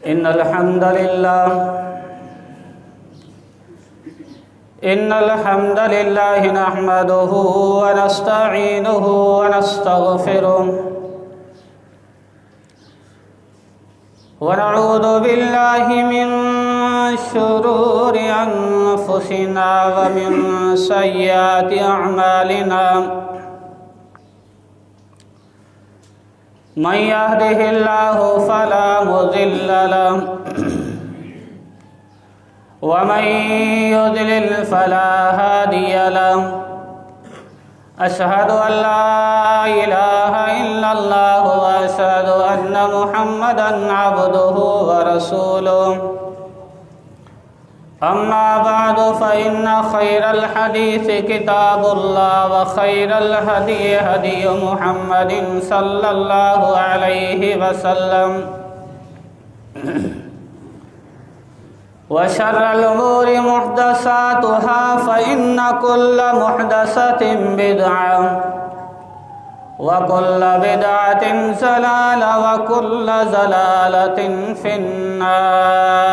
إن الحمد لله نحمده ونستعينه ونستغفره ونعوذ بالله من شرور أنفسنا ومن سيئات أعمالنا من يهده الله فلا مضل له ومن يضلل فلا هادي له أشهد أن لا إله إلا الله وأشهد أن محمدًا عبده ورسوله أما بعد فإن خير الحديث كتاب الله وخير الهدي هدي محمد صلى الله عليه وسلم وشر الأمور محدثاتها فإن كل محدثة بدعة وكل بدعة ضلالة وكل ضلالة في النار.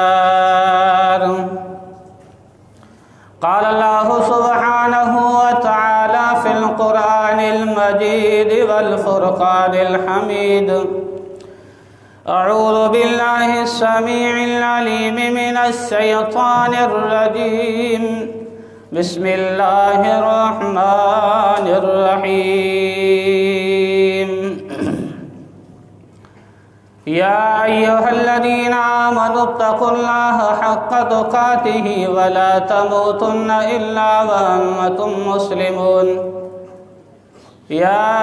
قال الله سبحانه وتعالى في القرآن المجيد والفرقان الحميد: أعوذ بالله السميع العليم من الشيطان الرجيم. بسم الله الرحمن الرحيم. يا أيها الذين آمنوا اتقوا الله حق تقاته ولا تموتن إلا وأنتم مسلمون. يا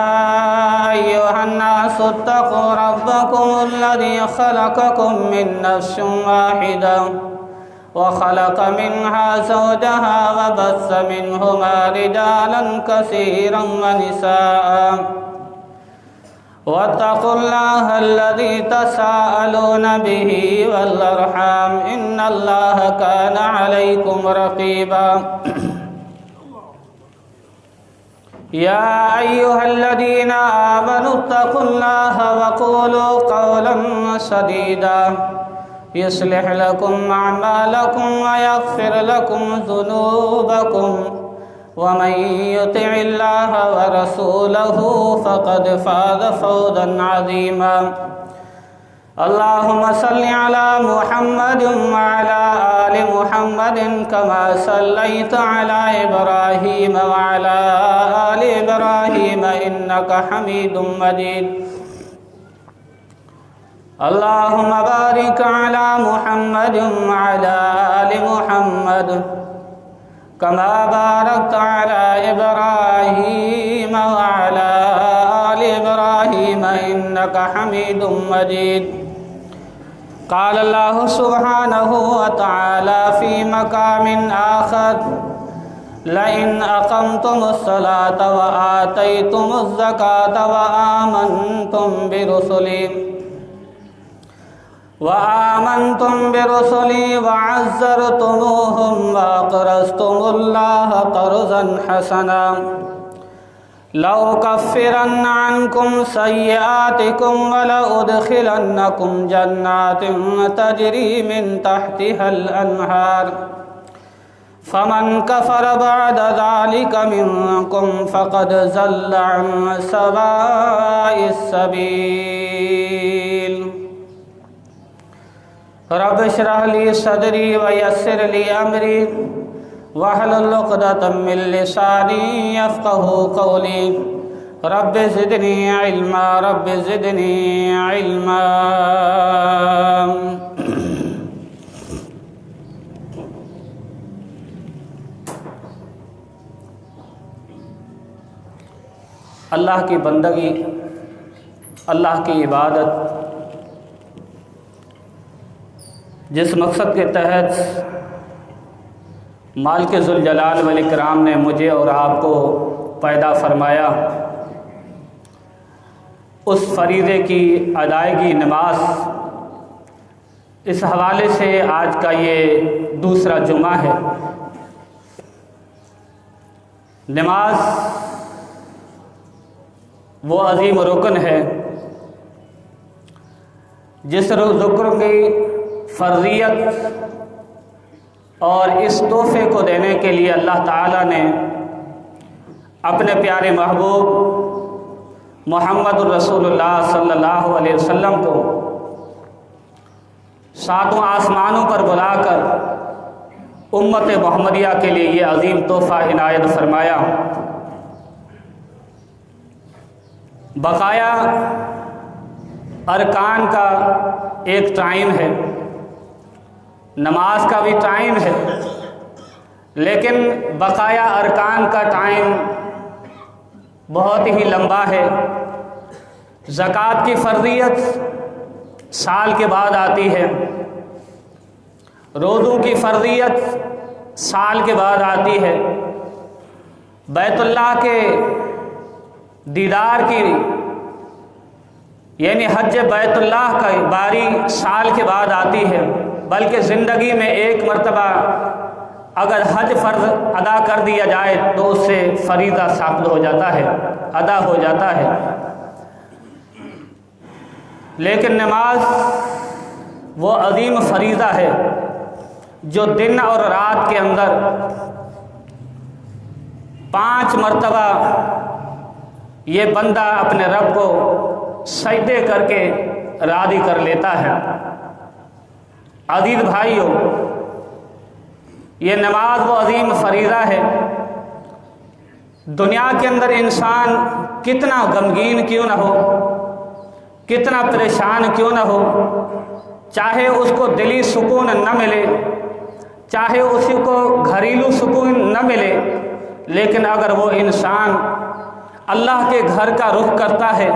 أيها الناس اتقوا ربكم الذي خلقكم من نفس واحدة وخلق منها زوجها وبث منهما رجالا كثيرا ونساء واتقوا الله الذي تساءلون به والأرحام إن الله كان عليكم رقيبا. يا أيها الذين آمنوا اتقوا الله وقولوا قولا سديدا يصلح لكم أعمالكم ويغفر لكم ذنوبكم ومن يطع الله ورسوله فقد فاز فوزا عظيما. اللهم صل على محمد وعلى آل محمد كما صليت على إبراهيم وعلى آل إبراهيم إنك حميد مجيد. اللهم بارك على محمد وعلى آل محمد كما باركت على إبراهيم وعلى آل إبراهيم إنك حميد مجيد. قال الله سبحانه وتعالى في مقام آخر: لئن أقمتم الصلاة وآتيتم الزكاة وآمنتم برسلي وعزرتموهم وأقرضتم الله قرضا حسنا لأكفرن عنكم سيئاتكم ولأدخلنكم جنات تجري من تحتها الأنهار فمن كفر بعد ذلك منكم فقد ضل عن سواء السبيل. رب اشرح لي صدري ويسر لي أمري واحلل عقدة من لساني يفقهوا قولي. رب زدني علما رب زدني علما. اللہ کی بندگی، اللہ کی عبادت، جس مقصد کے تحت مالک ذوالجلال والاکرام نے مجھے اور آپ کو پیدا فرمایا، اس فریضے کی ادائیگی نماز، اس حوالے سے آج کا یہ دوسرا جمعہ ہے۔ نماز وہ عظیم رکن ہے جس رکن کی فرضیت اور اس تحفے کو دینے کے لیے اللہ تعالیٰ نے اپنے پیارے محبوب محمد الرسول اللہ صلی اللہ علیہ وسلم کو ساتوں آسمانوں پر بلا کر امت محمدیہ کے لیے یہ عظیم تحفہ عنایت فرمایا۔ بقایا ارکان کا ایک ٹائم ہے، نماز کا بھی ٹائم ہے، لیکن بقایا ارکان کا ٹائم بہت ہی لمبا ہے۔ زکوٰۃ کی فرضیت سال کے بعد آتی ہے، روزوں کی فرضیت سال کے بعد آتی ہے، بیت اللہ کے دیدار کی یعنی حج بیت اللہ کا باری سال کے بعد آتی ہے، بلکہ زندگی میں ایک مرتبہ اگر حج فرض ادا کر دیا جائے تو اس سے فریضہ ثابت ہو جاتا ہے، ادا ہو جاتا ہے۔ لیکن نماز وہ عظیم فریضہ ہے جو دن اور رات کے اندر 5 مرتبہ یہ بندہ اپنے رب کو سجدے کر کے راضی کر لیتا ہے۔ عزیز بھائیو، یہ نماز وہ عظیم فریضہ ہے۔ دنیا کے اندر انسان کتنا غمگین کیوں نہ ہو، کتنا پریشان کیوں نہ ہو، چاہے اس کو دلی سکون نہ ملے، چاہے اسی کو گھریلو سکون نہ ملے، لیکن اگر وہ انسان اللہ کے گھر کا رخ کرتا ہے،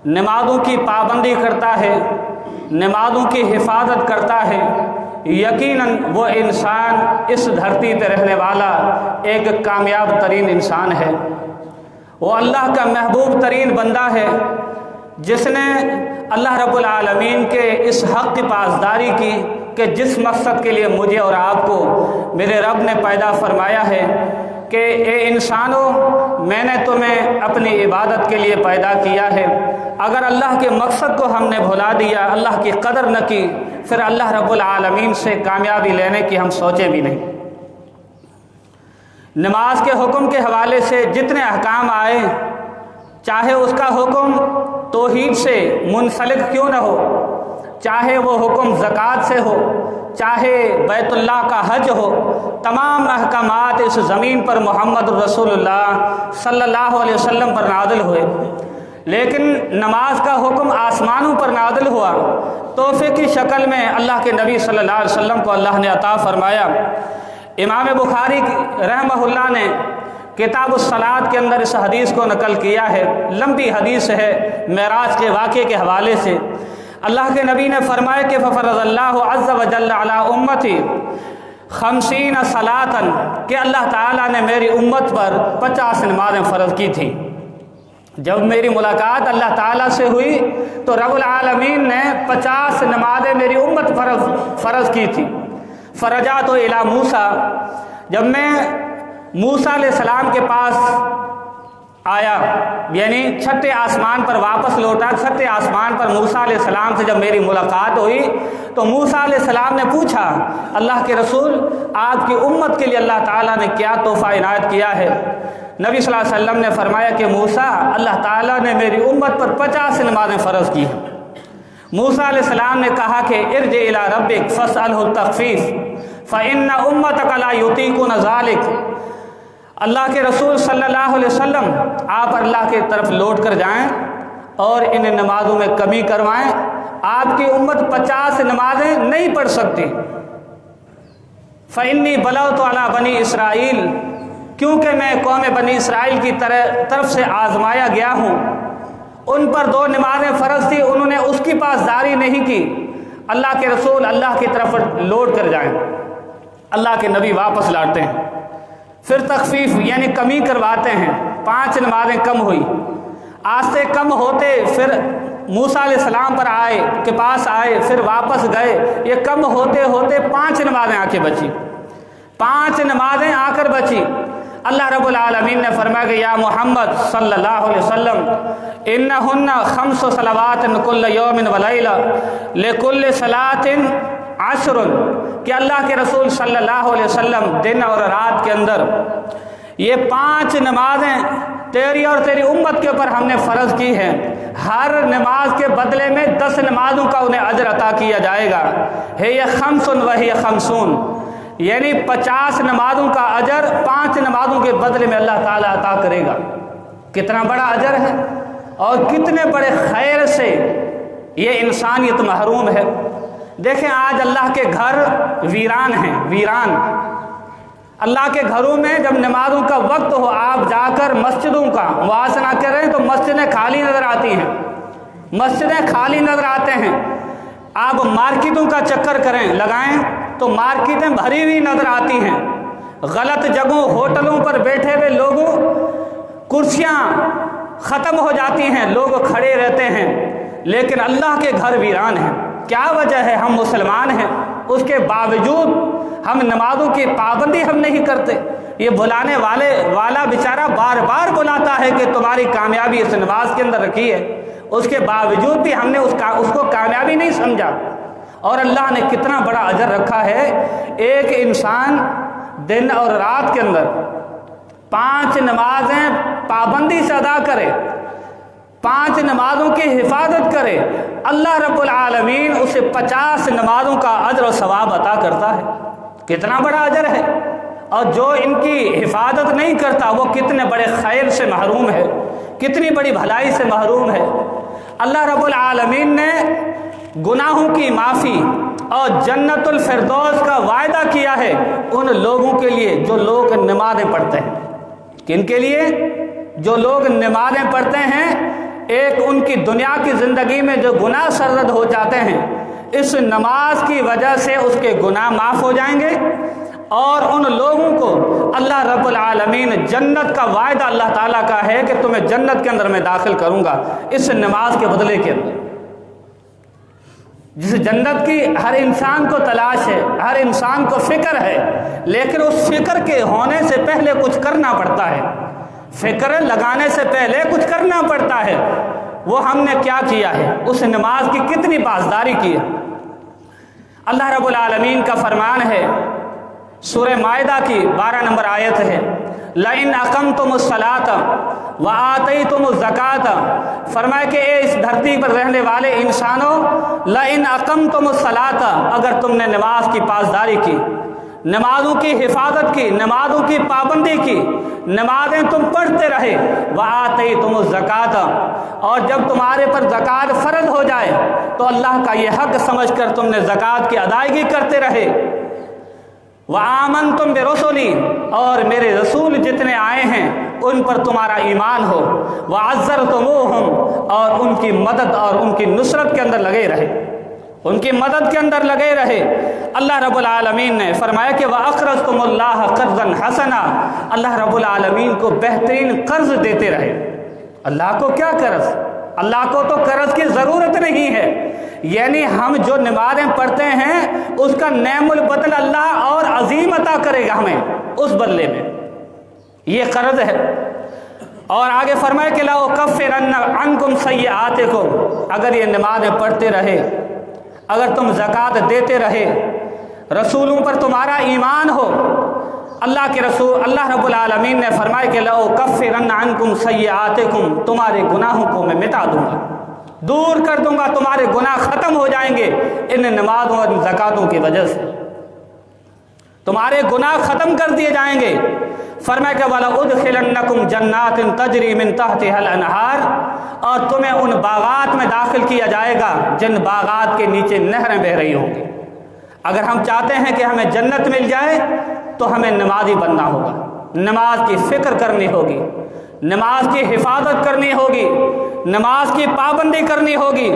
نمازوں کی پابندی کرتا ہے، نمازوں کی حفاظت کرتا ہے، یقیناً وہ انسان اس دھرتی پہ رہنے والا ایک کامیاب ترین انسان ہے۔ وہ اللہ کا محبوب ترین بندہ ہے جس نے اللہ رب العالمین کے اس حق کی پاسداری کی کہ جس مقصد کے لیے مجھے اور آپ کو میرے رب نے پیدا فرمایا ہے کہ اے انسانوں، میں نے تمہیں اپنی عبادت کے لیے پیدا کیا ہے۔ اگر اللہ کے مقصد کو ہم نے بھلا دیا، اللہ کی قدر نہ کی، پھر اللہ رب العالمین سے کامیابی لینے کی ہم سوچے بھی نہیں۔ نماز کے حکم کے حوالے سے جتنے احکام آئے، چاہے اس کا حکم توحید سے منسلک کیوں نہ ہو، چاہے وہ حکم زکوٰۃ سے ہو، چاہے بیت اللہ کا حج ہو، تمام احکامات اس زمین پر محمد الرسول اللہ صلی اللہ علیہ وسلم پر نازل ہوئے، لیکن نماز کا حکم آسمانوں پر نازل ہوا، تحفے کی شکل میں اللہ کے نبی صلی اللہ علیہ وسلم کو اللہ نے عطا فرمایا۔ امام بخاری رحمہ اللہ نے کتاب الصلاۃ کے اندر اس حدیث کو نقل کیا ہے، لمبی حدیث ہے معراج کے واقعے کے حوالے سے۔ اللہ کے نبی نے فرمایا کہ ففرض اللہ عز وجل علی امتی 50 صلاۃً، کہ اللہ تعالیٰ نے میری امت پر 50 نمازیں فرض کی تھیں۔ جب میری ملاقات اللہ تعالیٰ سے ہوئی تو رب العالمین نے 50 نمازیں میری امت فرض کی تھی۔ فرجعت الی موسیٰ، جب میں موسیٰ علیہ السلام کے پاس آیا، یعنی چھٹے آسمان پر واپس لوٹا، چھٹے آسمان پر موسیٰ علیہ السلام سے جب میری ملاقات ہوئی تو موسیٰ علیہ السلام نے پوچھا، اللہ کے رسول، آپ کی امت کے لیے اللہ تعالیٰ نے کیا تحفہ عنایت کیا ہے؟ نبی صلی اللہ علیہ وسلم نے فرمایا کہ موسیٰ، اللہ تعالیٰ نے میری امت پر 50 نمازیں فرض کی ہیں۔ موسیٰ علیہ السلام نے کہا کہ ارجع الی ربک فاسألہ التخفیف فإن امتک لا یطیقون ذلک۔ اللہ کے رسول صلی اللہ علیہ وسلم، آپ اللہ کی طرف لوٹ کر جائیں اور ان نمازوں میں کمی کروائیں، آپ کی امت 50 نمازیں نہیں پڑھ سکتی۔ فإنی بلغت علی بنی اسرائیل، کیونکہ میں قوم بنی اسرائیل کی طرف سے آزمایا گیا ہوں، ان پر 2 نمازیں فرض تھی، انہوں نے اس کی پاسداری نہیں کی۔ اللہ کے رسول اللہ کی طرف لوٹ کر جائیں، اللہ کے نبی واپس لوٹتے ہیں، پھر تخفیف یعنی کمی کرواتے ہیں، 5 نمازیں کم ہوئی، آستے کم ہوتے پھر موسیٰ علیہ السلام پر آئے کے پاس آئے، پھر واپس گئے، یہ کم ہوتے ہوتے 5 نمازیں آ کے بچی، 5 نمازیں آ کر بچی۔ اللہ رب العالمین نے فرمایا کہ یا محمد صلی اللہ علیہ وسلم، انہن 5 صلوات کل یوم و لیلہ لکل صلاۃ عشر کہ اللہ کے رسول صلی اللہ علیہ وسلم دن اور رات کے اندر یہ 5 نمازیں تیری اور تیری امت کے اوپر ہم نے فرض کی ہیں، ہر نماز کے بدلے میں 10 نمازوں کا انہیں اجر عطا کیا جائے گا، ہے یہ 5 وہی 50، یعنی 50 نمازوں کا اجر 5 نمازوں کے بدلے میں اللہ تعالیٰ عطا کرے گا۔ کتنا بڑا اجر ہے اور کتنے بڑے خیر سے یہ انسانیت محروم ہے۔ دیکھیں آج اللہ کے گھر ویران ہیں، ویران۔ اللہ کے گھروں میں جب نمازوں کا وقت ہو آپ جا کر مسجدوں کا موازنہ کریں تو مسجدیں خالی نظر آتی ہیں، مسجدیں خالی نظر آتے ہیں۔ آپ مارکیٹوں کا چکر کریں لگائیں تو مارکیٹیں بھری ہوئی نظر آتی ہیں، غلط جگہوں ہوٹلوں پر بیٹھے ہوئے لوگوں کرسیاں ختم ہو جاتی ہیں، لوگ کھڑے رہتے ہیں، لیکن اللہ کے گھر ویران ہیں۔ کیا وجہ ہے؟ ہم مسلمان ہیں، اس کے باوجود ہم نمازوں کی پابندی ہم نہیں کرتے۔ یہ بلانے والا بیچارہ بار بار بلاتا ہے کہ تمہاری کامیابی اس نماز کے اندر رکھی ہے، اس کے باوجود بھی ہم نے اس کو کامیابی نہیں سمجھا۔ اور اللہ نے کتنا بڑا اجر رکھا ہے، ایک انسان دن اور رات کے اندر 5 نمازیں پابندی سے ادا کرے، 5 نمازوں کی حفاظت کرے، اللہ رب العالمین اسے 50 نمازوں کا اجر و ثواب عطا کرتا ہے۔ کتنا بڑا اجر ہے، اور جو ان کی حفاظت نہیں کرتا وہ کتنے بڑے خیر سے محروم ہے، کتنی بڑی بھلائی سے محروم ہے۔ اللہ رب العالمین نے گناہوں کی معافی اور جنت الفردوس کا وعدہ کیا ہے ان لوگوں کے لیے جو لوگ نمازیں پڑھتے ہیں۔ کن کے لیے؟ جو لوگ نمازیں پڑھتے ہیں، ایک ان کی دنیا کی زندگی میں جو گناہ سرزد ہو جاتے ہیں، اس نماز کی وجہ سے اس کے گناہ معاف ہو جائیں گے، اور ان لوگوں کو اللہ رب العالمین جنت کا وعدہ اللہ تعالیٰ کا ہے کہ تمہیں جنت کے اندر میں داخل کروں گا اس نماز کے بدلے کے اندر۔ جس جنت کی ہر انسان کو تلاش ہے، ہر انسان کو فکر ہے، لیکن اس فکر کے ہونے سے پہلے کچھ کرنا پڑتا ہے، فکر لگانے سے پہلے کچھ کرنا پڑتا ہے۔ وہ ہم نے کیا کیا ہے؟ اس نماز کی کتنی پاسداری کی ہے۔ اللہ رب العالمین کا فرمان ہے، سورہ مائدہ کی 12 نمبر آیت ہے، لَإِنْ أَقَمْتُمُ الصَّلَاةَ وَآتَيْتُمُ الزَّكَاةَ، فرمایا کہ اے اس دھرتی پر رہنے والے انسانوں، لَإِنْ أَقَمْتُمُ الصَّلَاةَ، اگر تم نے نماز کی پاسداری کی، نمازوں کی حفاظت کی، نمازوں کی پابندی کی، نمازیں تم پڑھتے رہے، وَآتَيْتُمُ الزَّكَاةَ، اور جب تمہارے پر زکوٰۃ فرض ہو جائے تو اللہ کا یہ حق سمجھ کر تم نے زکوٰۃ کی ادائیگی کرتے رہے، وَآمَنْتُمْ بِرُسُلِي، اور میرے رسول جتنے آئے ہیں ان پر تمہارا ایمان ہو، وَعَزَّرْتُمُوهُمْ، اور ان کی مدد اور ان کی نصرت کے اندر لگے رہے، ان کی مدد کے اندر لگے رہے۔ اللہ رب العالمین نے فرمایا کہ وَأَقْرَضْتُمُ اللَّهَ قَرْضًا حَسَنًا، اللہ رب العالمین کو بہترین قرض دیتے رہے۔ اللہ کو کیا قرض؟ اللہ کو تو قرض کی ضرورت نہیں ہے، یعنی ہم جو نمازیں پڑھتے ہیں اس کا نعم البدل اللہ اور عظیم عطا کرے گا ہمیں اس بدلے میں، یہ قرض ہے۔ اور آگے فرمائے کہ لَأُكَفِّرَنَّ عَنْكُمْ سَيِّئَاتِكُمْ، اگر یہ نمازیں پڑھتے رہے، اگر تم زکوٰۃ دیتے رہے، رسولوں پر تمہارا ایمان ہو، اللہ کے رسول اللہ رب العالمین نے فرمایا کہ لَأُكَفِّرَنَّ عَنْكُمْ سَيِّئَاتِكُمْ، تمہارے گناہوں کو میں مٹا دوں گا، دور کر دوں گا، تمہارے گناہ ختم ہو جائیں گے ان نمازوں اور زکوٰۃوں کی وجہ سے، تمہارے گناہ ختم کر دیے جائیں گے۔ فرمایا کہ وَلَأُدْخِلَنَّكُمْ جَنَّاتٍ تَجْرِي مِن تَحْتِهَا الْأَنْهَارُ، اور تمہیں ان باغات میں داخل کیا جائے گا جن باغات کے نیچے نہریں بہہ رہی ہوں گی۔ اگر ہم چاہتے ہیں کہ ہمیں جنت مل جائے تو ہمیں نمازی بننا ہوگا، نماز کی فکر کرنی ہوگی، نماز کی حفاظت کرنی ہوگی، نماز کی پابندی کرنی ہوگی۔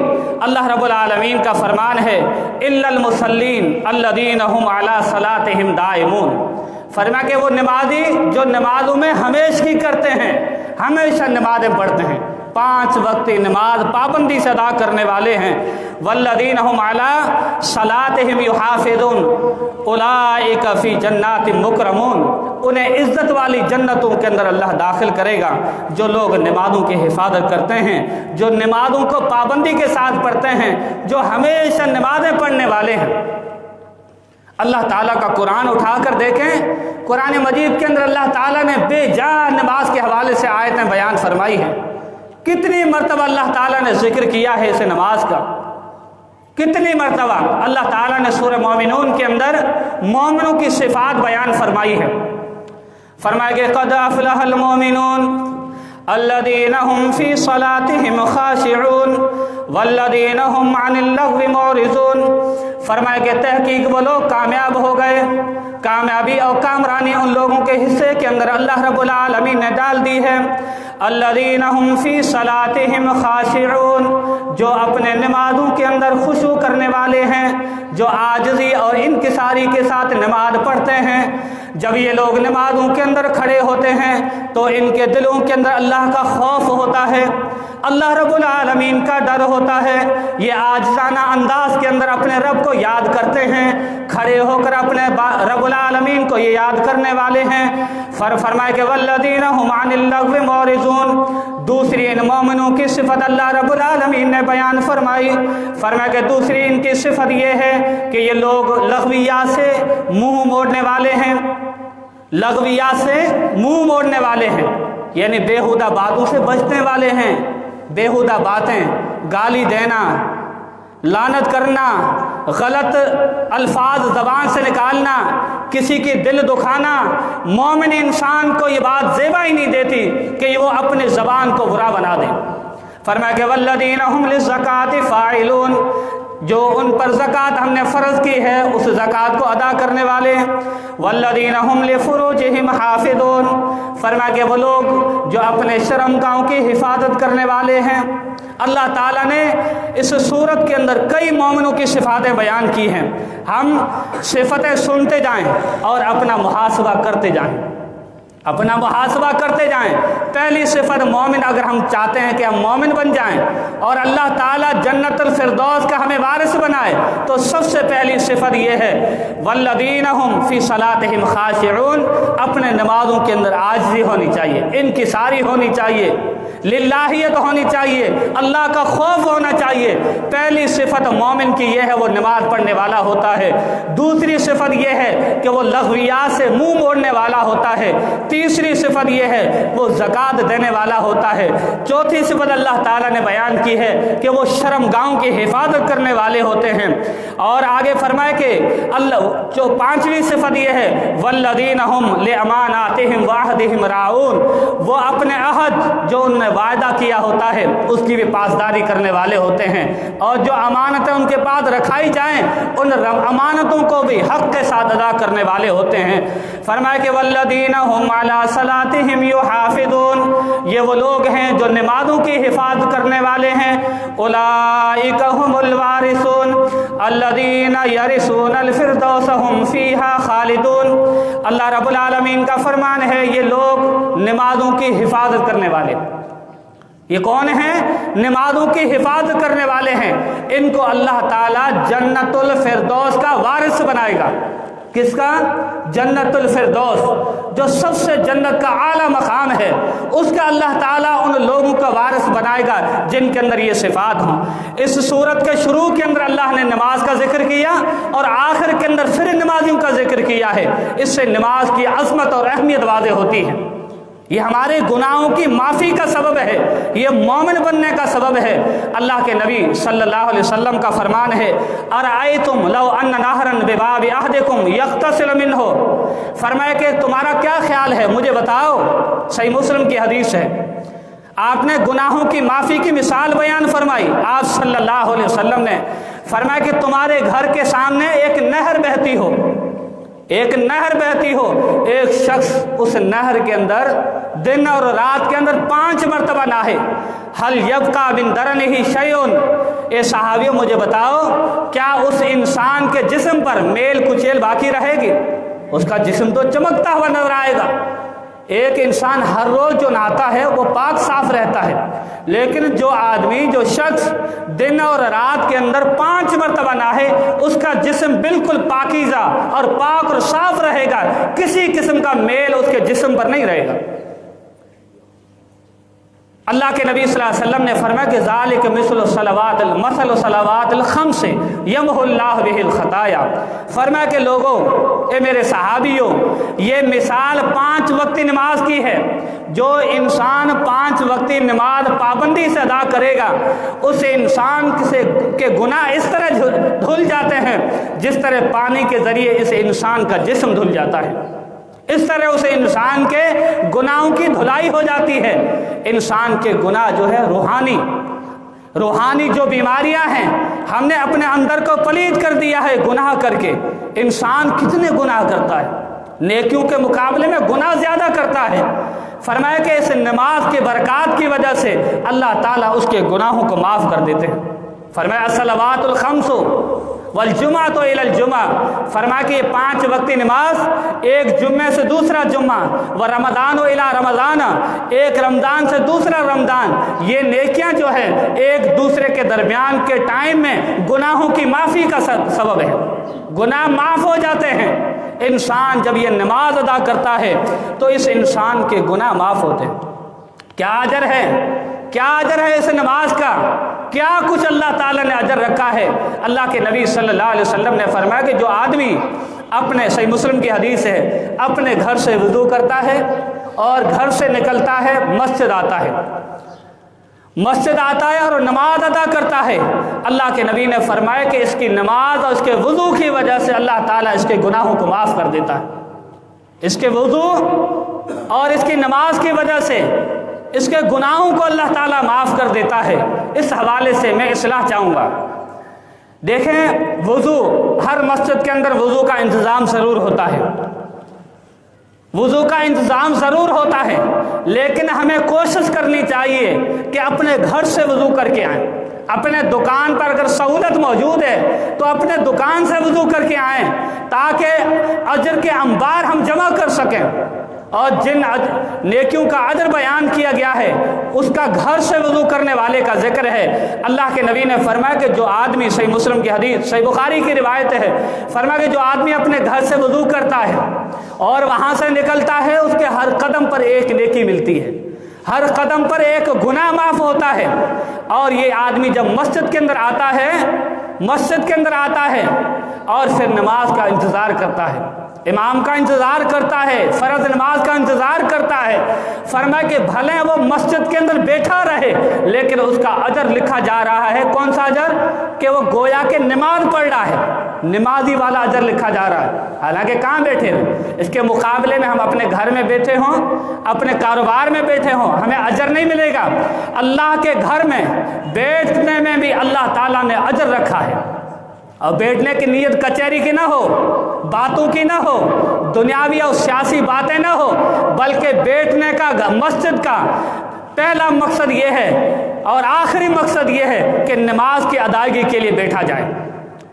اللہ رب العالمین کا فرمان ہے إِلَّا الْمُصَلِّينَ الَّذِينَ هُمْ عَلَى صَلَاتِهِمْ دَائِمُونَ، فرمایا کہ وہ نمازی جو نمازوں میں ہمیشگی کرتے ہیں، ہمیشہ نمازیں پڑھتے ہیں، 5 وقتی نماز پابندی سے ادا کرنے والے ہیں۔ والذین هم علی صلاتہم یحافظون اولئک فی جنات مکرمون، انہیں عزت والی جنتوں کے اندر اللہ داخل کرے گا جو لوگ نمازوں کی حفاظت کرتے ہیں، جو نمازوں کو پابندی کے ساتھ پڑھتے ہیں، جو ہمیشہ نمازیں پڑھنے والے ہیں۔ اللہ تعالیٰ کا قرآن اٹھا کر دیکھیں، قرآن مجید کے اندر اللہ تعالیٰ نے بے جان نماز کے حوالے سے آیتیں بیان فرمائی ہیں۔ کتنی مرتبہ اللہ تعالیٰ نے ذکر کیا ہے اسے نماز کا، کتنی مرتبہ اللہ تعالیٰ نے سورہ مومنون کے اندر مومنوں کی صفات بیان فرمائی ہے۔ فرمایا کہ قد افلح المومنون الذین هم فی صلاتهم خاشعون والذین هم عن اللغو معرضون۔ فرمایا کہ تحقیق وہ لوگ کامیاب ہو گئے، کامیابی اور کامرانی ان لوگوں کے حصے کے اندر اللہ رب العالمین نے ڈال دی ہے۔ الذین هم فی صلاتهم خاشعون، جو اپنے نمازوں کے اندر خشوع کرنے والے ہیں، جو عاجزی اور انکساری کے ساتھ نماز پڑھتے ہیں۔ جب یہ لوگ نمازوں کے اندر کھڑے ہوتے ہیں تو ان کے دلوں کے اندر اللہ کا خوف ہوتا ہے، اللہ رب العالمین کا ڈر ہوتا ہے۔ یہ عاجزانہ انداز کے اندر اپنے رب کو یاد کرتے ہیں، کھڑے ہو کر اپنے رب العالمین کو یہ یاد کرنے والے ہیں۔ فرمائے کہ والذین هم عن اللغو معرضون، دوسری ان مومنوں کی صفت اللہ رب العالمین نے بیان فرمائی۔ فرمایا کہ دوسری ان کی صفت یہ ہے کہ یہ لوگ لغویات سے منہ موڑنے والے ہیں، لغویات سے منہ موڑنے والے ہیں، یعنی بیہودہ باتوں سے بچنے والے ہیں۔ بیہودہ باتیں، گالی دینا، لعنت کرنا، غلط الفاظ زبان سے نکالنا، کسی کی دل دکھانا، مومن انسان کو یہ بات زیبا ہی نہیں دیتی کہ وہ اپنی زبان کو برا بنا دے۔ فرمایا کہ والذین هم للزکاۃ فاعلون، جو ان پر زکوٰۃ ہم نے فرض کی ہے اس زکوٰۃ کو ادا کرنے والے۔ والذین هم لفروجہم حافظون، فرمایا کہ وہ لوگ جو اپنے شرمگاہوں کی حفاظت کرنے والے ہیں۔ اللہ تعالیٰ نے اس صورت کے اندر کئی مومنوں کی صفاتیں بیان کی ہیں، ہم صفتیں سنتے جائیں اور اپنا محاسبہ کرتے جائیں، اپنا محاسبہ کرتے جائیں۔ پہلی صفت مومن، اگر ہم چاہتے ہیں کہ ہم مومن بن جائیں اور اللہ تعالیٰ جنت الفردوس کا ہمیں وارث بنائے، تو سب سے پہلی صفت یہ ہے والذین هم فی صلاتہم خاشعون، اپنے نمازوں کے اندر عاجزی ہونی چاہیے، انکساری ہونی چاہیے، للہیت ہونی چاہیے، اللہ کا خوف ہونا چاہیے۔ پہلی صفت مومن کی یہ ہے وہ نماز پڑھنے والا ہوتا ہے۔ دوسری صفت یہ ہے کہ وہ لغویات سے منہ موڑنے والا ہوتا ہے۔ تیسری صفت یہ ہے وہ زکوٰۃ دینے والا ہوتا ہے۔ چوتھی صفت اللہ تعالیٰ نے بیان کی ہے کہ وہ شرمگاہوں کی حفاظت کرنے والے ہوتے ہیں۔ اور آگے فرمائے کہ اللہ جو پانچویں صفت یہ ہے والذین هم لاماناتہم وعہدہم راعون، وہ اپنے عہد جو انہوں نے وعدہ کیا ہوتا ہے اس کی بھی پاسداری کرنے والے ہوتے ہیں، اور جو امانتیں ان کے پاس رکھائی جائیں ان امانتوں کو بھی حق کے ساتھ ادا کرنے والے ہوتے ہیں۔ فرمایا کہ والذین هم علی صلاتہم یحافظون، یہ وہ لوگ ہیں جو نمازوں کی حفاظت کرنے والے ہیں۔ اولئک هم الوارثون الذین یرثون الفردوس هم فیہا خالدون۔ اللہ رب العالمین کا فرمان ہے یہ لوگ نمازوں کی حفاظت کرنے والے، یہ کون ہیں؟ نمازوں کی حفاظت کرنے والے ہیں، ان کو اللہ تعالیٰ جنت الفردوس کا وارث بنائے گا۔ کس کا؟ جنت الفردوس، جو سب سے جنت کا اعلیٰ مقام ہے، اس کا اللہ تعالیٰ ان لوگوں کا وارث بنائے گا جن کے اندر یہ صفات ہوں۔ اس صورت کے شروع کے اندر اللہ نے نماز کا ذکر کیا اور آخر کے اندر پھر نمازیوں کا ذکر کیا ہے۔ اس سے نماز کی عظمت اور اہمیت واضح ہوتی ہے۔ یہ ہمارے گناہوں کی معافی کا سبب ہے، یہ مومن بننے کا سبب ہے۔ اللہ کے نبی صلی اللہ علیہ وسلم کا فرمان ہے ارأیتم لو ان نہرا بباب احدکم یغتسل منہ، فرمایا کہ تمہارا کیا خیال ہے، مجھے بتاؤ۔ صحیح مسلم کی حدیث ہے، آپ نے گناہوں کی معافی کی مثال بیان فرمائی۔ آپ صلی اللہ علیہ وسلم نے فرمایا کہ تمہارے گھر کے سامنے ایک نہر بہتی ہو، ایک نہر بہتی ہو، ایک شخص اس نہر کے اندر دن اور رات کے اندر 5 مرتبہ نہائے، حل یبقى من درنہ شیء، اے صحابیوں مجھے بتاؤ کیا اس انسان کے جسم پر میل کچیل باقی رہے گی؟ اس کا جسم تو چمکتا ہوا نظر آئے گا۔ ایک انسان ہر روز جو نہاتا ہے وہ پاک صاف رہتا ہے، لیکن جو آدمی جو شخص دن اور رات کے اندر 5 مرتبہ نہائے اس کا جسم بالکل پاکیزہ اور پاک اور صاف رہے گا، کسی قسم کا میل اس کے جسم پر نہیں رہے گا۔ اللہ کے نبی صلی اللہ علیہ وسلم نے فرمایا کہ ذالک مثل صلوات الخمس یمحو اللہ بہ الخطایا، فرمایا کہ لوگوں، اے میرے صحابیوں، یہ مثال 5 وقتی نماز کی ہے۔ جو انسان 5 وقتی نماز پابندی سے ادا کرے گا، اس انسان کے گناہ اس طرح دھل جاتے ہیں جس طرح پانی کے ذریعے اس انسان کا جسم دھل جاتا ہے، اس طرح اس انسان کے گناہوں کی دھلائی ہو جاتی ہے۔ انسان کے گناہ جو ہے روحانی جو بیماریاں ہیں، ہم نے اپنے اندر کو پلید کر دیا ہے گناہ کر کے۔ انسان کتنے گناہ کرتا ہے، نیکیوں کے مقابلے میں گناہ زیادہ کرتا ہے۔ فرمایا کہ اس نماز کی برکات کی وجہ سے اللہ تعالیٰ اس کے گناہوں کو معاف کر دیتے ہیں۔ فرمایا الصلوات الخمس والجمعۃ الی الجمعہ، فرمایا کہ یہ 5 وقتی نماز ایک جمعے سے دوسرا جمعہ، ورمضان الی رمضان، ایک رمضان سے دوسرا رمضان، یہ نیکیاں جو ہیں ایک دوسرے کے درمیان کے ٹائم میں گناہوں کی معافی کا سبب ہے، گناہ معاف ہو جاتے ہیں۔ انسان جب یہ نماز ادا کرتا ہے تو اس انسان کے گناہ معاف ہوتے ہیں۔ کیا اجر ہے، کیا اجر ہے اس نماز کا، کیا کچھ اللہ تعالیٰ نے اجر رکھا ہے۔ اللہ کے نبی صلی اللہ علیہ وسلم نے فرمایا کہ جو آدمی اپنے، صحیح مسلم کی حدیث ہے، اپنے گھر سے وضو کرتا ہے اور گھر سے نکلتا ہے، مسجد آتا ہے اور نماز ادا کرتا ہے، اللہ کے نبی نے فرمایا کہ اس کی نماز اور اس کے وضو کی وجہ سے اللہ تعالیٰ اس کے گناہوں کو معاف کر دیتا ہے۔ اس کے وضو اور اس کی نماز کی وجہ سے اس کے گناہوں کو اللہ تعالیٰ معاف کر دیتا ہے۔ اس حوالے سے میں اصلاح چاہوں گا۔ دیکھیں، وضو، ہر مسجد کے اندر وضو کا انتظام ضرور ہوتا ہے، وضو کا انتظام ضرور ہوتا ہے، لیکن ہمیں کوشش کرنی چاہیے کہ اپنے گھر سے وضو کر کے آئیں۔ اپنے دکان پر اگر سہولت موجود ہے تو اپنے دکان سے وضو کر کے آئیں تاکہ اجر کے انبار ہم جمع کر سکیں، اور جن نیکیوں کا اجر بیان کیا گیا ہے اس کا گھر سے وضو کرنے والے کا ذکر ہے۔ اللہ کے نبی نے فرمایا کہ جو آدمی، صحیح مسلم کی حدیث، صحیح بخاری کی روایت ہے، فرمایا کہ جو آدمی اپنے گھر سے وضو کرتا ہے اور وہاں سے نکلتا ہے، اس کے ہر قدم پر ایک نیکی ملتی ہے، ہر قدم پر ایک گناہ معاف ہوتا ہے۔ اور یہ آدمی جب مسجد کے اندر آتا ہے اور پھر نماز کا انتظار کرتا ہے، امام کا انتظار کرتا ہے، فرض نماز کا انتظار کرتا ہے، فرمایا کہ بھلے وہ مسجد کے اندر بیٹھا رہے لیکن اس کا اجر لکھا جا رہا ہے۔ کون سا اجر؟ کہ وہ گویا کہ نماز پڑھ رہا ہے، نمازی والا اجر لکھا جا رہا ہے، حالانکہ کہاں بیٹھے ہیں۔ اس کے مقابلے میں ہم اپنے گھر میں بیٹھے ہوں، اپنے کاروبار میں بیٹھے ہوں، ہمیں اجر نہیں ملے گا۔ اللہ کے گھر میں بیٹھنے میں بھی اللہ تعالیٰ نے اجر رکھا ہے، اور بیٹھنے کی نیت کچہری کی نہ ہو، باتوں کی نہ ہو، دنیاوی اور سیاسی باتیں نہ ہو، بلکہ بیٹھنے کا، مسجد کا پہلا مقصد یہ ہے اور آخری مقصد یہ ہے کہ نماز کی ادائیگی کے لیے بیٹھا جائے،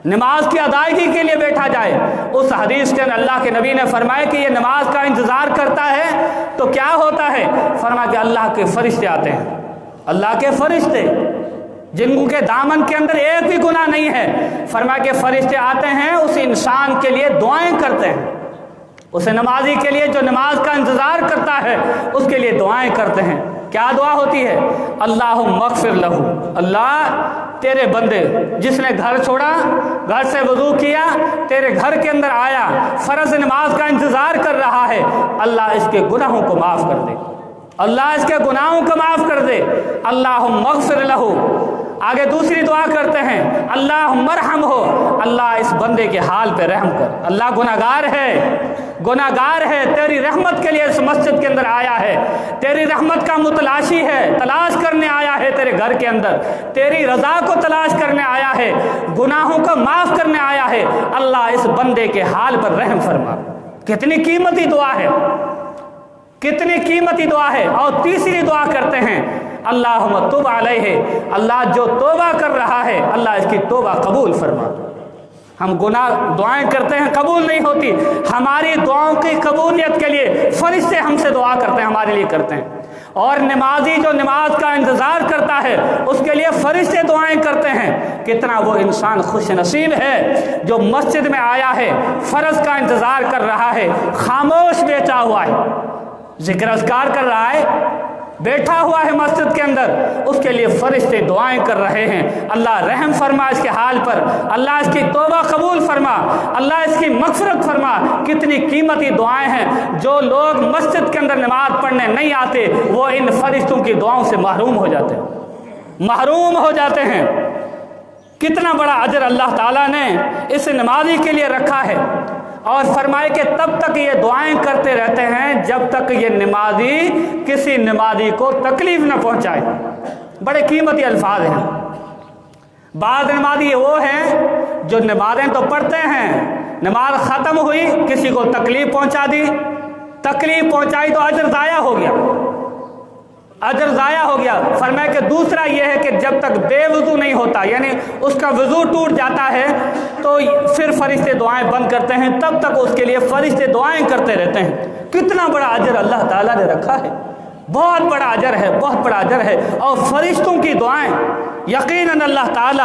نماز کی ادائیگی کے لیے بیٹھا جائے۔ اس حدیث کے اندر اللہ کے نبی نے فرمایا کہ یہ نماز کا انتظار کرتا ہے تو کیا ہوتا ہے؟ فرمایا کہ اللہ کے فرشتے آتے ہیں، اللہ کے فرشتے جن کے دامن کے اندر ایک بھی گناہ نہیں ہے، فرمایا کہ فرشتے آتے ہیں، اس انسان کے لیے دعائیں کرتے ہیں، اس نمازی کے لیے جو نماز کا انتظار کرتا ہے اس کے لیے دعائیں کرتے ہیں۔ کیا دعا ہوتی ہے؟ اللہم اغفر لہ، اللہ تیرے بندے جس نے گھر چھوڑا، گھر سے وضو کیا، تیرے گھر کے اندر آیا، فرض نماز کا انتظار کر رہا ہے، اللہ اس کے گناہوں کو معاف کر دے، اللہ اس کے گناہوں کو معاف کر دے۔ اللہم اغفر لہ۔ آگے دوسری دعا کرتے ہیں، اللہم ارحم ہو، اللہ اس بندے کے حال پہ رحم کر، اللہ گناہگار ہے، تیری رحمت کے لیے اس مسجد کے اندر آیا ہے، تیری رحمت کا متلاشی ہے، تلاش کرنے آیا ہے تیرے گھر کے اندر، تیری رضا کو تلاش کرنے آیا ہے، گناہوں کو معاف کرنے آیا ہے، اللہ اس بندے کے حال پر رحم فرما۔ کتنی قیمتی دعا ہے، کتنی قیمتی دعا ہے۔ اور تیسری دعا کرتے ہیں، اللہم تب علیہ، اللہ جو توبہ کر رہا ہے اللہ اس کی توبہ قبول فرما۔ ہم گناہ دعائیں کرتے ہیں، قبول نہیں ہوتی، ہماری دعاؤں کی قبولیت کے لیے فرشتے ہم سے دعا کرتے ہیں، ہمارے لیے کرتے ہیں، اور نمازی جو نماز کا انتظار کرتا ہے اس کے لیے فرشتے دعائیں کرتے ہیں۔ کتنا وہ انسان خوش نصیب ہے جو مسجد میں آیا ہے، فرض کا انتظار کر رہا ہے، خاموش بیٹھا ہوا ہے، ذکر اذکار کر رہا ہے، بیٹھا ہوا ہے مسجد کے اندر، اس کے لیے فرشتے دعائیں کر رہے ہیں، اللہ رحم فرما اس کے حال پر، اللہ اس کی توبہ قبول فرما، اللہ اس کی مغفرت فرما۔ کتنی قیمتی دعائیں ہیں، جو لوگ مسجد کے اندر نماز پڑھنے نہیں آتے وہ ان فرشتوں کی دعاؤں سے محروم ہو جاتے ہیں، محروم ہو جاتے ہیں۔ کتنا بڑا اجر اللہ تعالیٰ نے اس نمازی کے لیے رکھا ہے، اور فرمائے کہ تب تک یہ دعائیں کرتے رہتے ہیں جب تک یہ نمازی کسی نمازی کو تکلیف نہ پہنچائے۔ بڑے قیمتی الفاظ ہیں۔ بعض نمازی وہ ہیں جو نمازیں تو پڑھتے ہیں، نماز ختم ہوئی کسی کو تکلیف پہنچا دی، تکلیف پہنچائی تو اجر ضائع ہو گیا، اجر ضائع ہو گیا۔ فرمایا کہ دوسرا یہ ہے کہ جب تک بے وضو نہیں ہوتا، یعنی اس کا وضو ٹوٹ جاتا ہے تو پھر فرشتے دعائیں بند کرتے ہیں، تب تک اس کے لیے فرشتے دعائیں کرتے رہتے ہیں۔ کتنا بڑا اجر اللہ تعالیٰ نے رکھا ہے، بہت بڑا اجر ہے، بہت بڑا اجر ہے۔ اور فرشتوں کی دعائیں یقیناً اللہ تعالیٰ